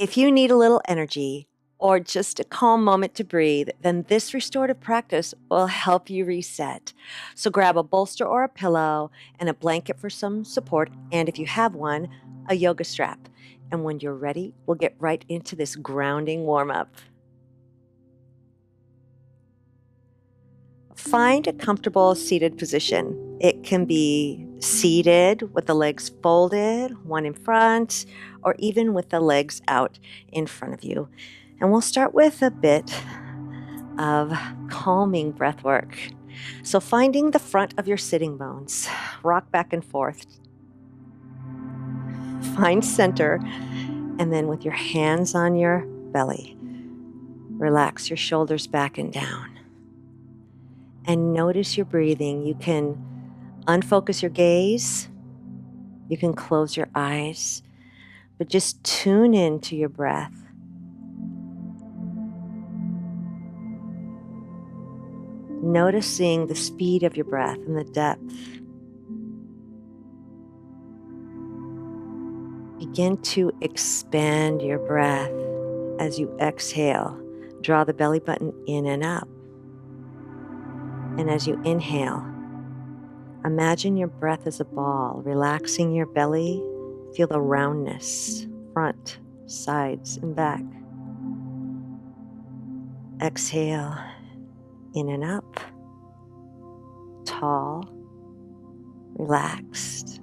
If you need a little energy or just a calm moment to breathe, then this restorative practice will help you reset. So grab a bolster or a pillow and a blanket for some support, and if you have one, a yoga strap. And when you're ready, we'll get right into this grounding warm-up. Find a comfortable seated position. It can be seated with the legs folded, one in front, or even with the legs out in front of you. And we'll start with a bit of calming breath work. So finding the front of your sitting bones, rock back and forth. Find center, and then with your hands on your belly, relax your shoulders back and down. And notice your breathing. You can unfocus your gaze. You can close your eyes, but just tune in to your breath. Noticing the speed of your breath and the depth. Begin to expand your breath as you exhale. Draw the belly button in and up. And as you inhale, imagine your breath as a ball, relaxing your belly. Feel the roundness, front, sides, and back. Exhale, in and up, tall, relaxed.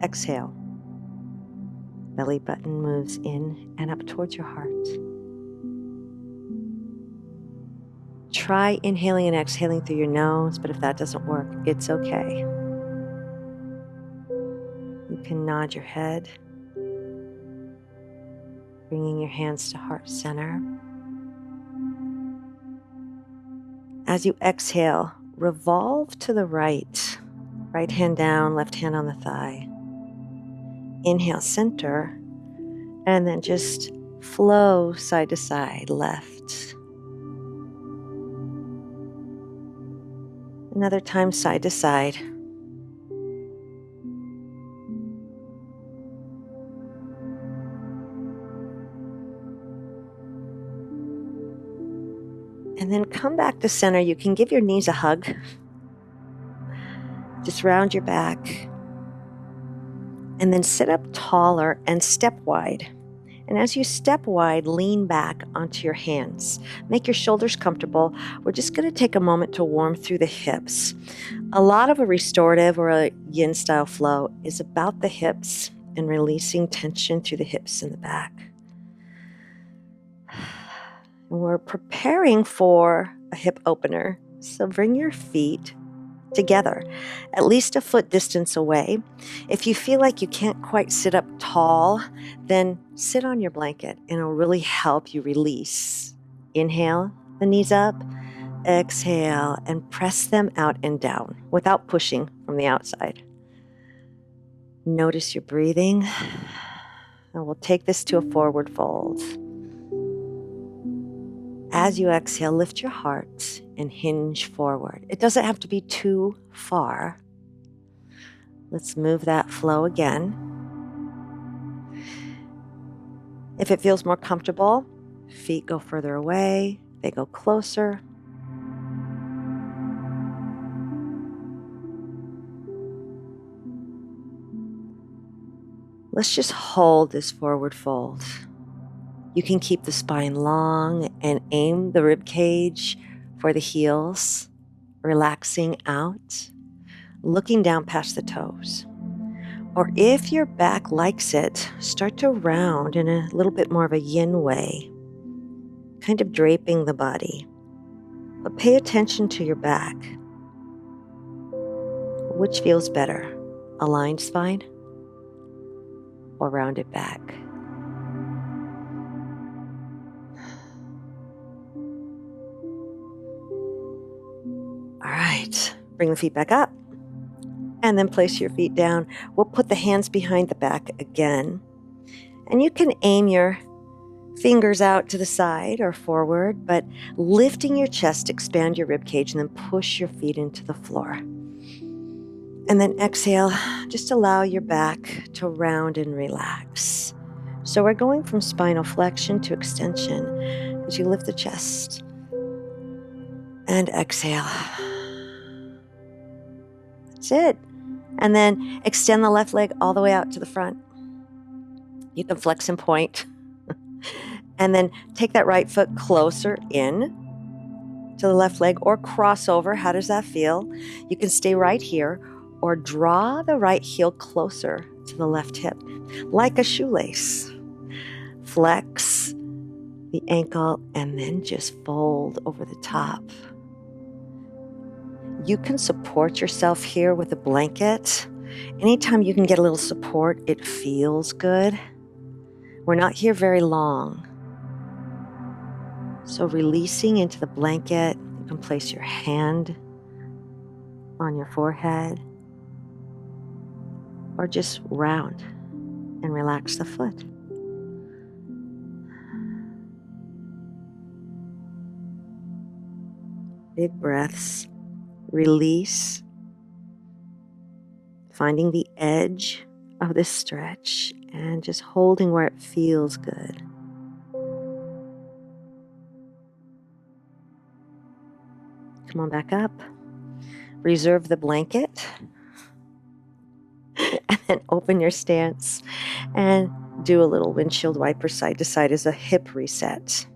Exhale, belly button moves in and up towards your heart. Try inhaling and exhaling through your nose, but if that doesn't work, it's okay. You can nod your head, bringing your hands to heart center. As you exhale, revolve to the right. Right hand down, left hand on the thigh. Inhale, center, and then just flow side to side, left. Another time, side to side. And then come back to center. You can give your knees a hug. Just round your back. And then sit up taller and step wide. And as you step wide, lean back onto your hands. Make your shoulders comfortable. We're just going to take a moment to warm through the hips. A lot of a restorative or a yin style flow is about the hips and releasing tension through the hips and the back. And we're preparing for a hip opener. So bring your feet together, at least a foot distance away. If you feel like you can't quite sit up tall, then sit on your blanket and it'll really help you release. Inhale, the knees up, exhale, and press them out and down without pushing from the outside. Notice your breathing, and we'll take this to a forward fold. As you exhale, lift your heart and hinge forward. It doesn't have to be too far. Let's move that flow again. If it feels more comfortable, feet go further away, they go closer. Let's just hold this forward fold. You can keep the spine long and aim the rib cage for the heels, relaxing out, looking down past the toes. Or if your back likes it, start to round in a little bit more of a yin way, kind of draping the body. But pay attention to your back. Which feels better, aligned spine or rounded back? All right, bring the feet back up and then place your feet down. We'll put the hands behind the back again. And you can aim your fingers out to the side or forward, but lifting your chest, expand your rib cage, and then push your feet into the floor. And then exhale, just allow your back to round and relax. So we're going from spinal flexion to extension as you lift the chest and exhale. That's it. And then extend the left leg all the way out to the front. You can flex and point. And then take that right foot closer in to the left leg or cross over. How does that feel? You can stay right here or draw the right heel closer to the left hip, like a shoelace. Flex the ankle and then just fold over the top. You can support yourself here with a blanket. Anytime you can get a little support, it feels good. We're not here very long. So releasing into the blanket, you can place your hand on your forehead or just round and relax the foot. Big breaths. Release. Finding the edge of this stretch and just holding where it feels good. Come on back up. Reserve the blanket. And then open your stance and do a little windshield wiper side to side as a hip reset.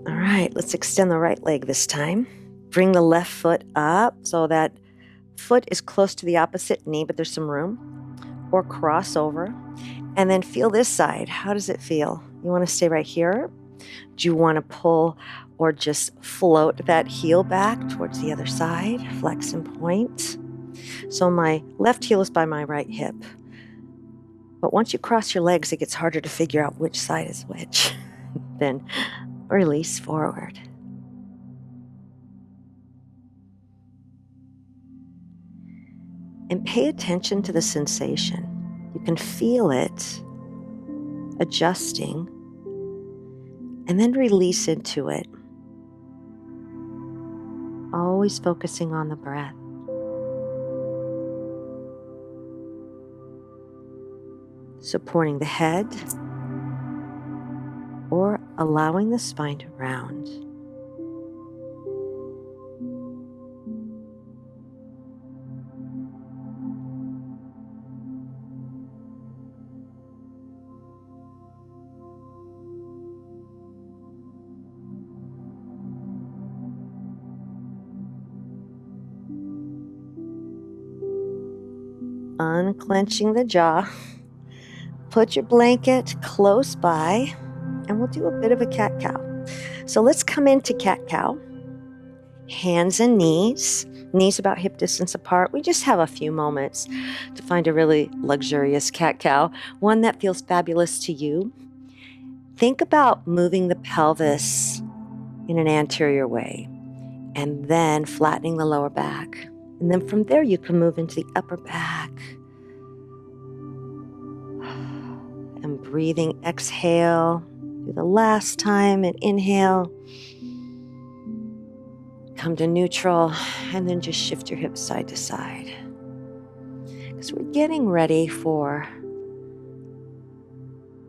All right, let's extend the right leg this time. Bring the left foot up so that foot is close to the opposite knee, but there's some room. Or cross over. And then feel this side. How does it feel? You want to stay right here? Do you want to pull or just float that heel back towards the other side? Flex and point. So my left heel is by my right hip. But once you cross your legs, it gets harder to figure out which side is which. Then release forward. And pay attention to the sensation. You can feel it adjusting and then release into it. Always focusing on the breath. Supporting the head or allowing the spine to round. Unclenching the jaw. Put your blanket close by, and we'll do a bit of a cat-cow. So let's come into cat-cow. Hands and knees about hip distance apart. We just have a few moments to find a really luxurious cat-cow, one that feels fabulous to you. Think about moving the pelvis in an anterior way, and then flattening the lower back. And then from there, you can move into the upper back. And breathing, exhale. Do the last time and inhale. Come to neutral and then just shift your hips side to side. Because we're getting ready for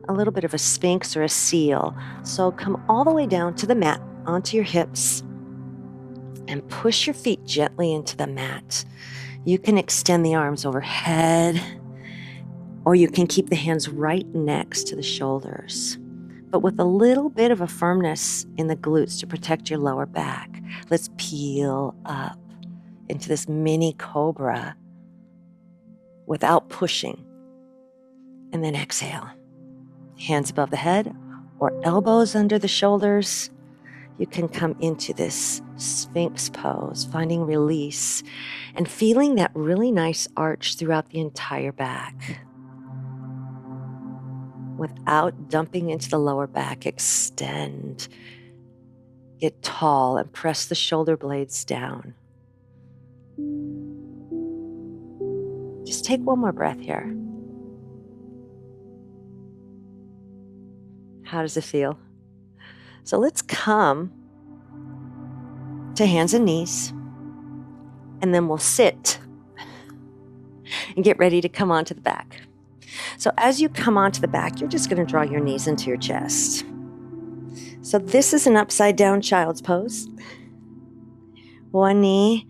a little bit of a sphinx or a seal. So come all the way down to the mat, onto your hips, and push your feet gently into the mat. You can extend the arms overhead, or you can keep the hands right next to the shoulders, but with a little bit of a firmness in the glutes to protect your lower back. Let's peel up into this mini cobra without pushing. And then exhale. Hands above the head or elbows under the shoulders. You can come into this Sphinx pose, finding release and feeling that really nice arch throughout the entire back. Without dumping into the lower back, extend. Get tall and press the shoulder blades down. Just take one more breath here. How does it feel? So let's come to hands and knees, and then we'll sit and get ready to come onto the back. So as you come onto the back, you're just going to draw your knees into your chest. So this is an upside down child's pose. One knee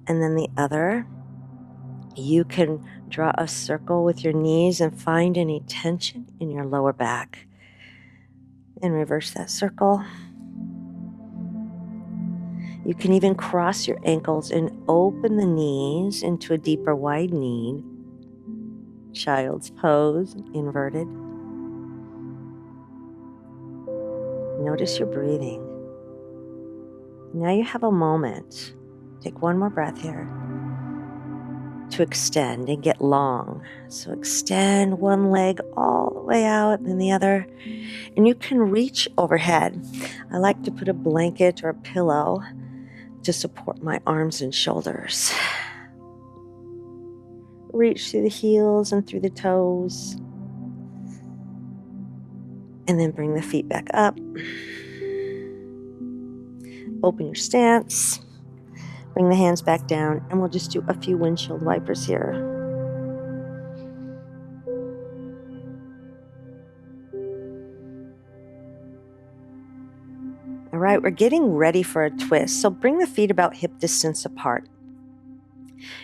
and then the other. You can draw a circle with your knees and find any tension in your lower back. And reverse that circle. You can even cross your ankles and open the knees into a deeper wide knee. Child's pose, inverted. Notice your breathing. Now you have a moment. Take one more breath here to extend and get long. So extend one leg all the way out and then the other. And you can reach overhead. I like to put a blanket or a pillow to support my arms and shoulders. Reach through the heels and through the toes. And then bring the feet back up. Open your stance. Bring the hands back down, and we'll just do a few windshield wipers here. All right, we're getting ready for a twist. So bring the feet about hip distance apart.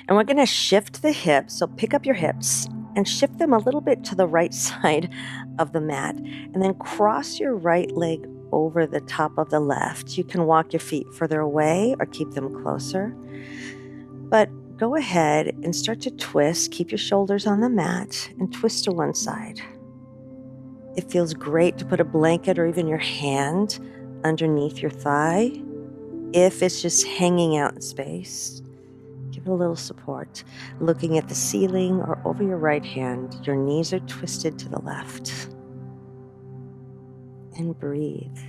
And we're going to shift the hips. So pick up your hips and shift them a little bit to the right side of the mat. And then cross your right leg over the top of the left. You can walk your feet further away or keep them closer. But go ahead and start to twist. Keep your shoulders on the mat and twist to one side. It feels great to put a blanket or even your hand underneath your thigh. If it's just hanging out in space, give it a little support. Looking at the ceiling or over your right hand, your knees are twisted to the left. And breathe.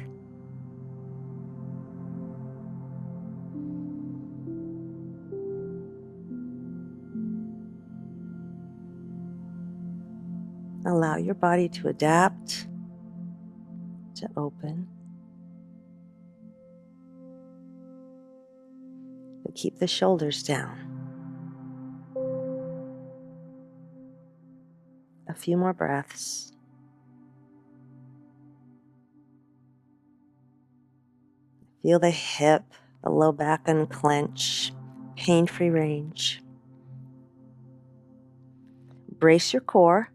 Allow your body to adapt, to open. But keep the shoulders down. A few more breaths. Feel the hip, the low back unclench, pain-free range. Brace your core.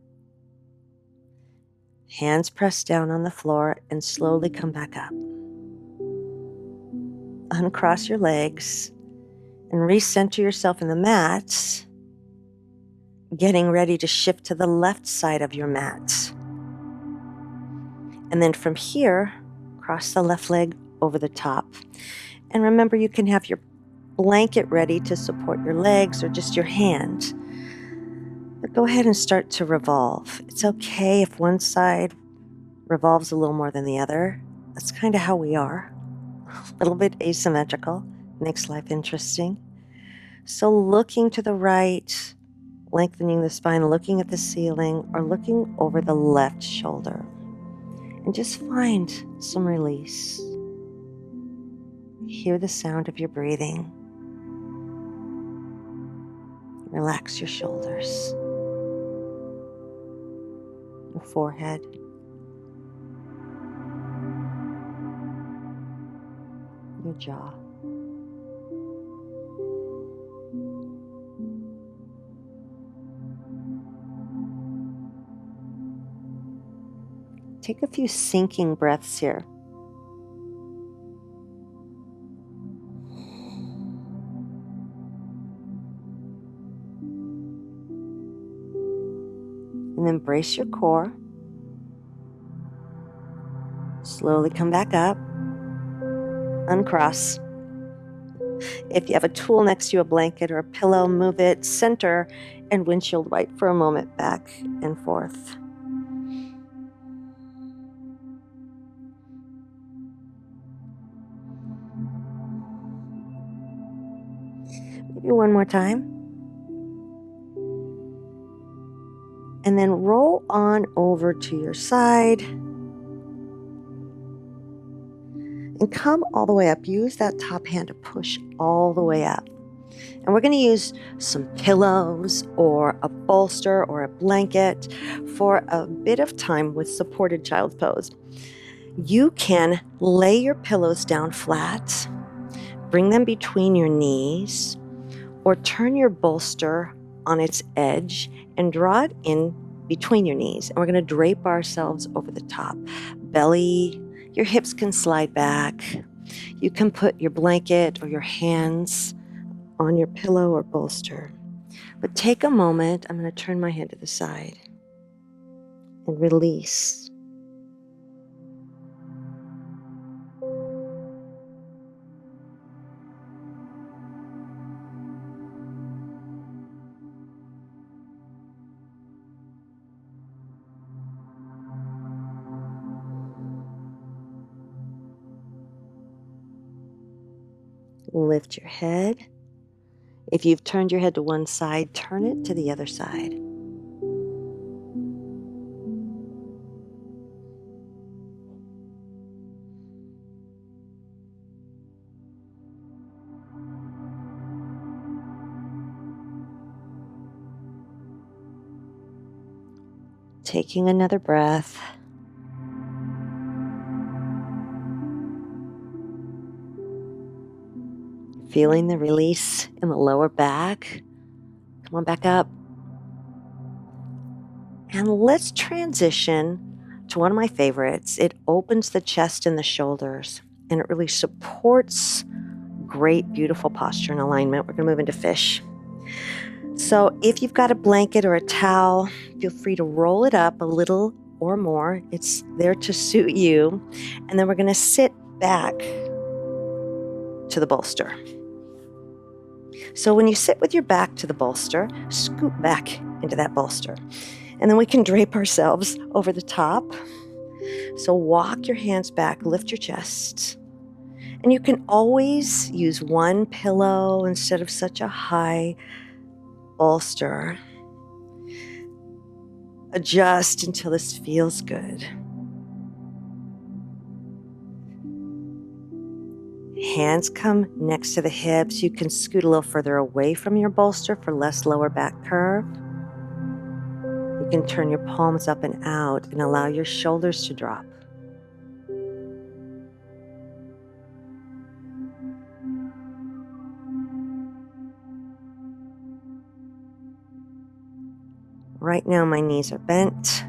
Hands pressed down on the floor and slowly come back up. Uncross your legs and recenter yourself in the mat, getting ready to shift to the left side of your mat. And then from here, cross the left leg over the top. And remember, you can have your blanket ready to support your legs or just your hand. But go ahead and start to revolve. It's okay if one side revolves a little more than the other. That's kind of how we are. A little bit asymmetrical. Makes life interesting. So looking to the right, lengthening the spine, looking at the ceiling, or looking over the left shoulder. And just find some release. Hear the sound of your breathing. Relax your shoulders, your forehead, your jaw. Take a few sinking breaths here. And then brace your core. Slowly come back up. Uncross. If you have a tool next to you, a blanket or a pillow, move it, center, and windshield wipe for a moment back and forth. Maybe one more time. And then roll on over to your side. and come all the way up. Use that top hand to push all the way up. And we're going to use some pillows or a bolster or a blanket for a bit of time with supported child's pose. You can lay your pillows down flat, bring them between your knees, or turn your bolster on its edge and draw it in between your knees. And we're going to drape ourselves over the top. Belly, your hips can slide back. You can put your blanket or your hands on your pillow or bolster. But take a moment. I'm going to turn my head to the side and release. Lift your head. If you've turned your head to one side, turn it to the other side. Taking another breath. Feeling the release in the lower back. Come on back up. And let's transition to one of my favorites. It opens the chest and the shoulders, and it really supports great, beautiful posture and alignment. We're going to move into fish. So if you've got a blanket or a towel, feel free to roll it up a little or more. It's there to suit you. And then we're going to sit back to the bolster. So when you sit with your back to the bolster, scoop back into that bolster. And then we can drape ourselves over the top. So walk your hands back, lift your chest. And you can always use one pillow instead of such a high bolster. Adjust until this feels good. Hands come next to the hips. You can scoot a little further away from your bolster for less lower back curve. You can turn your palms up and out and allow your shoulders to drop. Right now my knees are bent.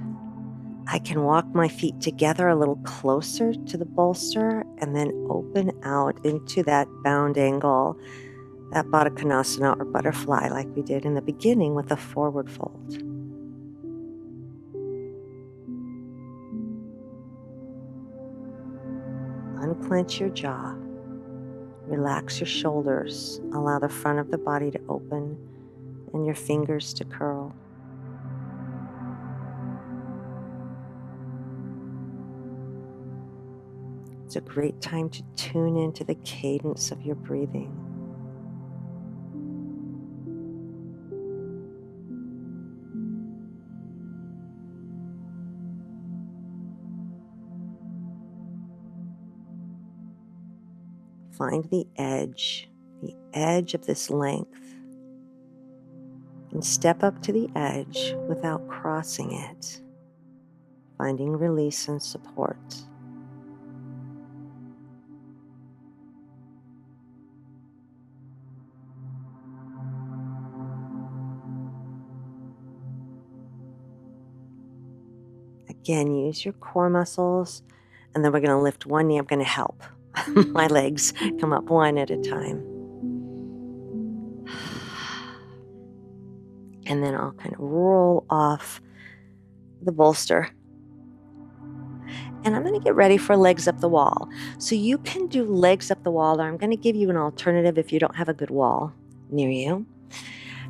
I can walk my feet together a little closer to the bolster and then open out into that bound angle, that Baddha Konasana or butterfly like we did in the beginning with a forward fold. Unclench your jaw. Relax your shoulders. Allow the front of the body to open and your fingers to curl. It's a great time to tune into the cadence of your breathing. Find the edge of this length, and step up to the edge without crossing it, finding release and support. Again, use your core muscles, and then we're going to lift one knee. I'm going to help my legs come up one at a time. And then I'll kind of roll off the bolster. And I'm going to get ready for legs up the wall. So you can do legs up the wall, or I'm going to give you an alternative if you don't have a good wall near you.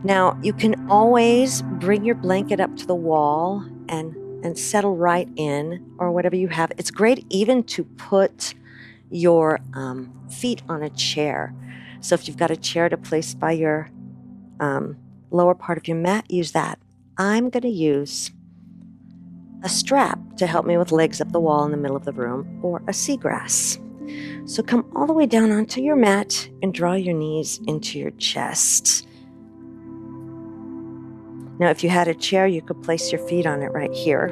Now, you can always bring your blanket up to the wall and settle right in, or whatever you have. It's great even to put your feet on a chair. So if you've got a chair to place by your lower part of your mat, use that. I'm going to use a strap to help me with legs up the wall in the middle of the room, or a seagrass. So come all the way down onto your mat and draw your knees into your chest. Now, if you had a chair, you could place your feet on it right here.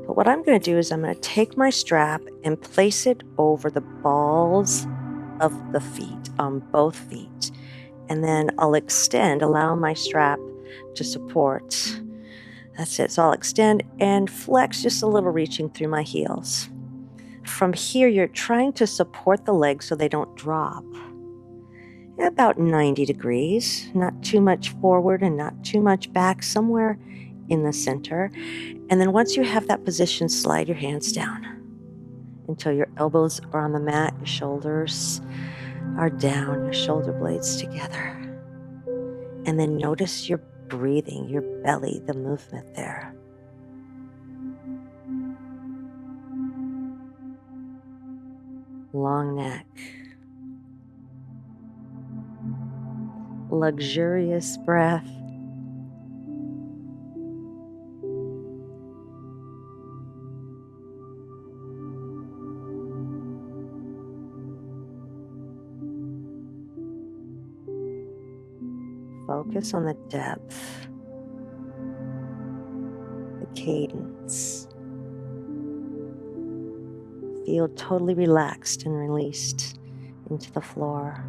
But what I'm going to do is I'm going to take my strap and place it over the balls of the feet, on both feet. And then I'll extend, allow my strap to support. That's it. So I'll extend and flex just a little, reaching through my heels. From here, you're trying to support the legs so they don't drop. About 90 degrees, not too much forward and not too much back, somewhere in the center. And then once you have that position, slide your hands down until your elbows are on the mat, your shoulders are down, your shoulder blades together. And then notice your breathing, your belly, the movement there. Long neck. Luxurious breath. Focus on the depth, the cadence. Feel totally relaxed and released into the floor.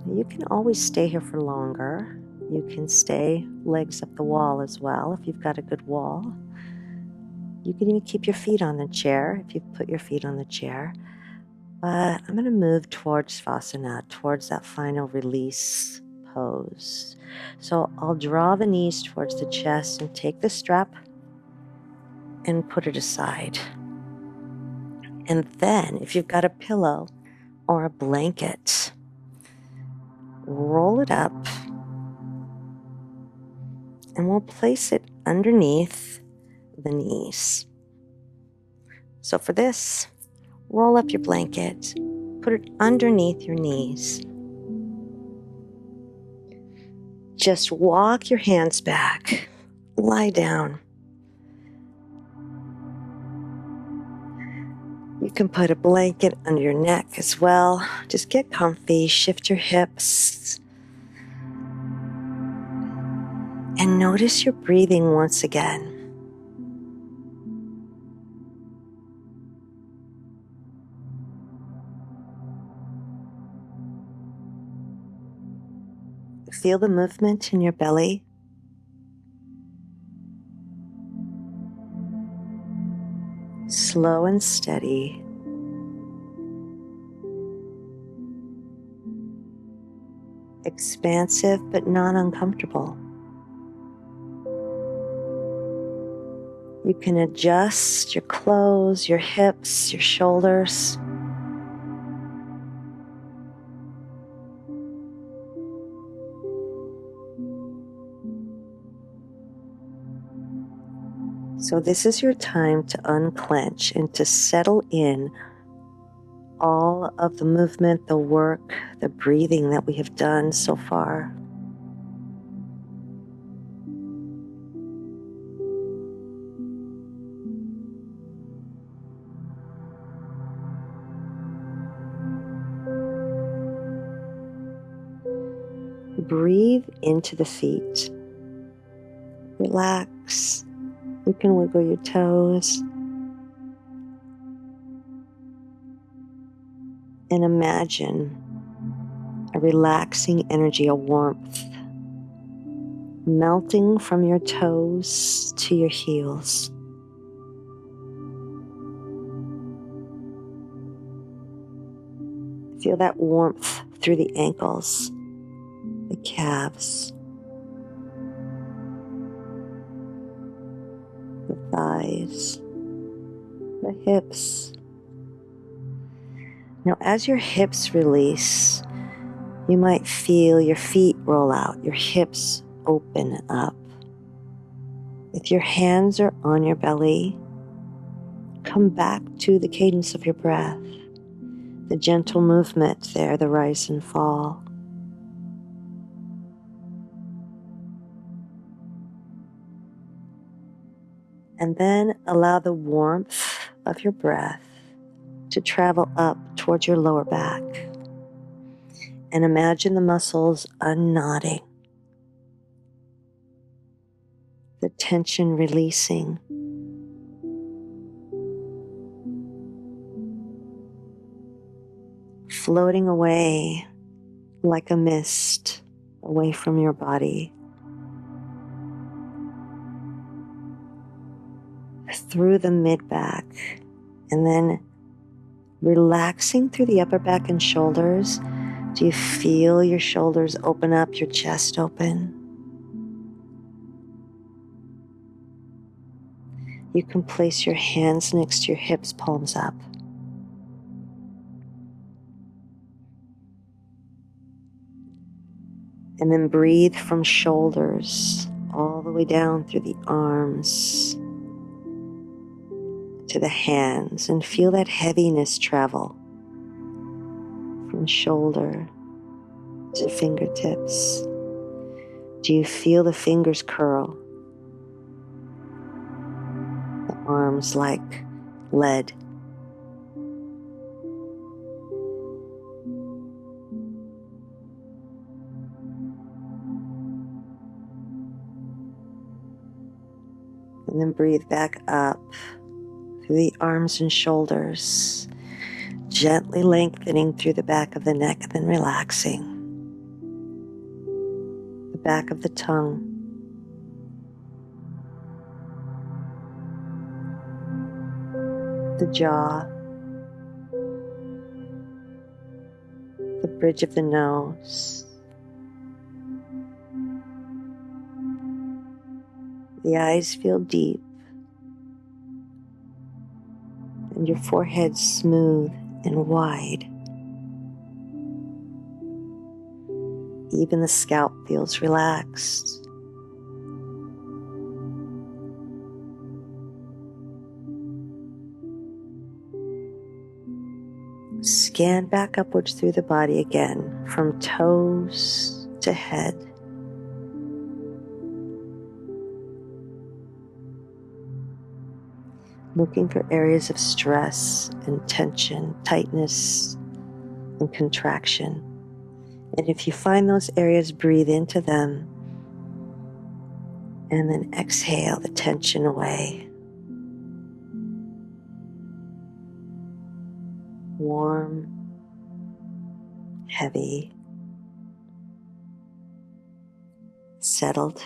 You can always stay here for longer. You can stay legs up the wall as well if you've got a good wall. You can even keep your feet on the chair if you put your feet on the chair. But I'm going to move towards Savasana, towards that final release pose. So I'll draw the knees towards the chest and take the strap and put it aside. And then if you've got a pillow or a blanket, roll it up and we'll place it underneath the knees. So for this, roll up your blanket, put it underneath your knees. Just walk your hands back, lie down. You can put a blanket under your neck as well. Just get comfy, shift your hips. And notice your breathing once again. Feel the movement in your belly. Slow and steady. Expansive but not uncomfortable. You can adjust your clothes, your hips, your shoulders. So this is your time to unclench and to settle in all of the movement, the work, the breathing that we have done so far. Breathe into the feet. Relax. You can wiggle your toes. And imagine a relaxing energy, a warmth, melting from your toes to your heels. Feel that warmth through the ankles, the calves, the thighs, the hips. Now, as your hips release, you might feel your feet roll out, your hips open up. If your hands are on your belly, come back to the cadence of your breath, the gentle movement there, the rise and fall. And then allow the warmth of your breath to travel up towards your lower back. And imagine the muscles unknotting, the tension releasing. Floating away like a mist away from your body. Through the mid-back, and then relaxing through the upper back and shoulders. Do you feel your shoulders open up, your chest open? You can place your hands next to your hips, palms up. And then breathe from shoulders all the way down through the arms to the hands, and feel that heaviness travel from shoulder to fingertips. Do you feel the fingers curl? The arms like lead. And then breathe back up through the arms and shoulders, gently lengthening through the back of the neck and then relaxing. The back of the tongue. The jaw. The bridge of the nose. The eyes feel deep. And your forehead smooth and wide. Even the scalp feels relaxed. Scan back upwards through the body again, from toes to head. Looking for areas of stress and tension, tightness and contraction. And if you find those areas, breathe into them and then exhale the tension away. Warm, heavy, settled.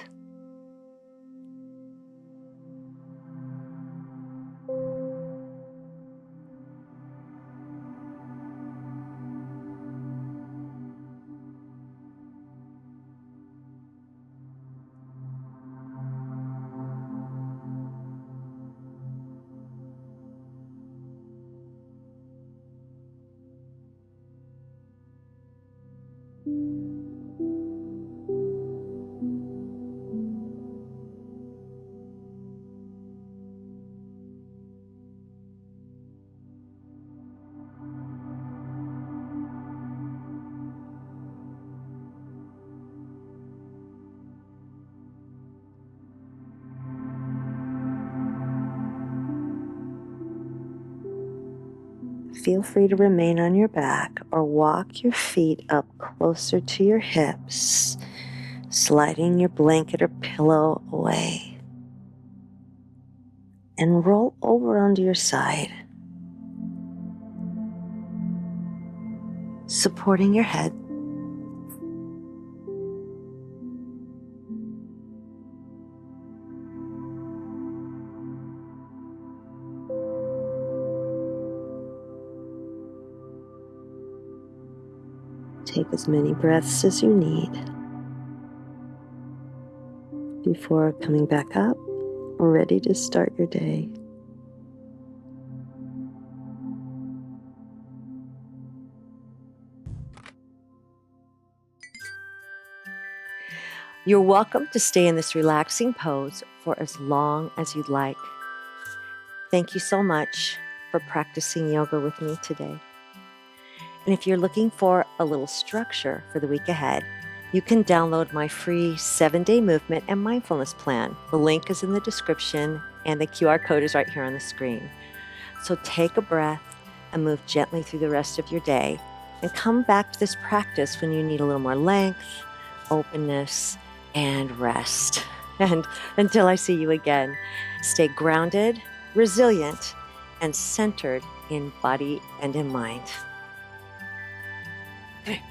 Feel free to remain on your back or walk your feet up closer to your hips, sliding your blanket or pillow away. And roll over onto your side, supporting your head. Take as many breaths as you need before coming back up, ready to start your day. You're welcome to stay in this relaxing pose for as long as you'd like. Thank you so much for practicing yoga with me today. And if you're looking for a little structure for the week ahead, You can download my free 7-day movement and mindfulness plan. The link is in the description and the QR code is right here on the screen. So take a breath and move gently through the rest of your day, and come back to this practice when you need a little more length, openness, and rest. And until I see you again, stay grounded, resilient, and centered in body and in mind. Okay.